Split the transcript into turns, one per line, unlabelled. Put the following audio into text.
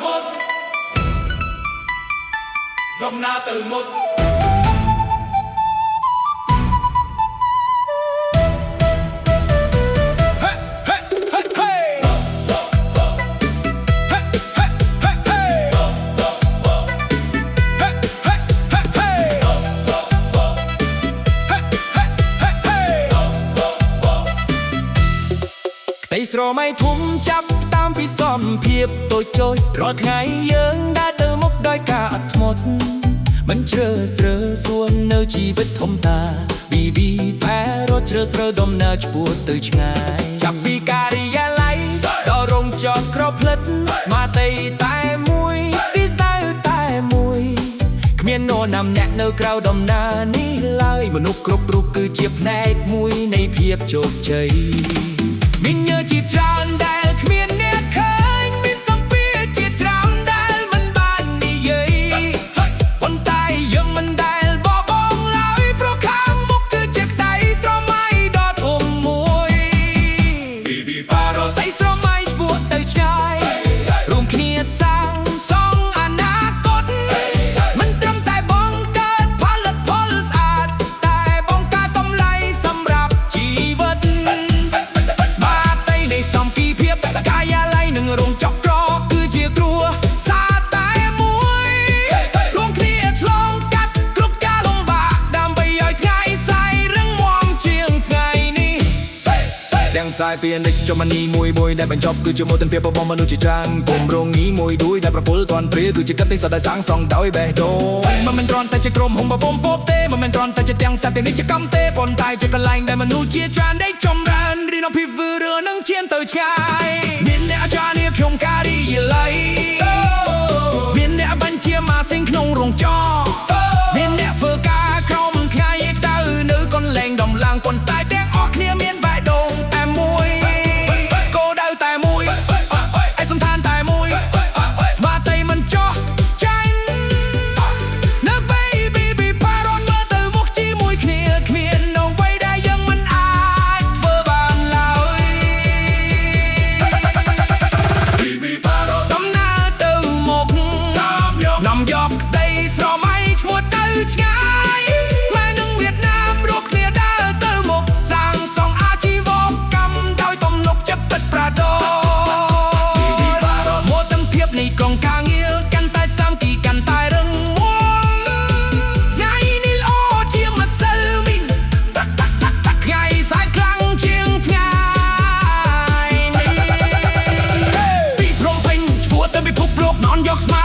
មុខដំណើរទៅមុខ
តែស្រមៃធំចាប់តាមពីសំភាពតូចចោចរាល់ថ្ងៃយើងដើរទៅមុខដោយការអត់ធ្មត់មិនជ្រើស្រើសួននៅជីវិតធំតា BB ផែរត់ជ្រើសរើសដំណើរឆ្ពោះទៅឆ្ងាយចាប់ពីការិយាល័យដល់រោងចក្រក្រផ្លិតស្មារតីតែមួយទីស្ដៅតែមួយគ្មាននរណាម្នាក់នៅក្រៅដំណើរនេះឡើយមនុស្សគ្រប់រូបគឺជាផ្នែកមួយនៃភាពជោគជ័យមានញើសជាច្រើនដែលគ្មានអ្នកឃើញមានសម្ពាធជាច្រើនដែលមិនបាននិយាយប៉ុន្តែយើងមិនដែលបោះបង់ឡើយព្រោះខាងមុខគឺជាក្តីស្រមៃដ៏ធំមួយ BB ប៉ារ៉ូតែស្រមៃឆ្ពោះទៅឆ្ងាយរួមគ្នាសាងសង់អនាគតមិនត្រឹមតែបង្កើតផលិតផលស្អាតតែបង្កើតតម្លៃសម្រាប់ជីវិតសំគីភាពកាយាល័យនិងរោងចក្រគឺជាគ្រួសារតែមួយរួមគ្នាឆ្លងកាត់គ្រប់ការលំបាកដើម្បីឲ្យថ្ងៃស្អែករឹងមាំជាងថ្ងៃនេះទាំងខ្សែពាណិជ្ជមនីមួយដែលបញ្ចប់គឺជាមោទនភាពរបស់មនុស្សជាច្រើនគម្រោងនេះមួយដួយដែលប្រពន្ធទាន់ព្រាគឺជាកិត្តិយសដែលសាងសង់ដោយបេះដូងមិនមែនគ្រាន់តែជាក្រុមហ៊ុនបបោពពទេមិនមែនគ្រាន់តែជាទាំងសត្វនេះជាកម្មទេប៉ុន្តែជាកន្លែងដែលមនុស្សជាច្រើនได้ចម្រើនរៀនអំពីវិរនឹងឈានទៅឆ្ងាយមានអ្នកអាចារ្យនាខ្ញុំការិយាល័យមានអ្នកបញ្ជាម៉ាស៊ីនក្នុងរោងចក្រមានអ្នកធ្វើការក្រោមថ្ងៃក្តៅនៅកន្លែងដំឡើងប៉ុន្តែទាំងអស់គ្នាមានបេះដូងតែមួយគោលដៅតែមួយឯសំខាន់តែមួយស្មារតីមិនចោះចាញ់នៅពេល BB ប៉ារ៉ូមើលទៅមុខជាមួយគ្នាគ្មានអ្វីដែលយើងមិនអាចធ្វើបានឡើយ BB ប៉ារ៉ូដំណើរទៅមុខនាំយកក្តីស្រមៃឈ្មោះទៅឆ្ងាយខ្មែរនិងវៀតណាមរួមគ្នាដើរទៅមុខសាងសង់អាជីវកម្មដោយទំនុកចិត្តពិតប្រាកដមោទនភាពនៃក្រុមការងារកាន់តែសាមគ្គីកាន់តែរឹងមាំថ្ងៃនេះល្អជាងម្សិលមិញថ្ងៃស្អែកខ្លាំងជាងថ្ងៃនេះពីព្រំពេញឆ្ពោះទៅពិភពលោកនន់យកស្មារ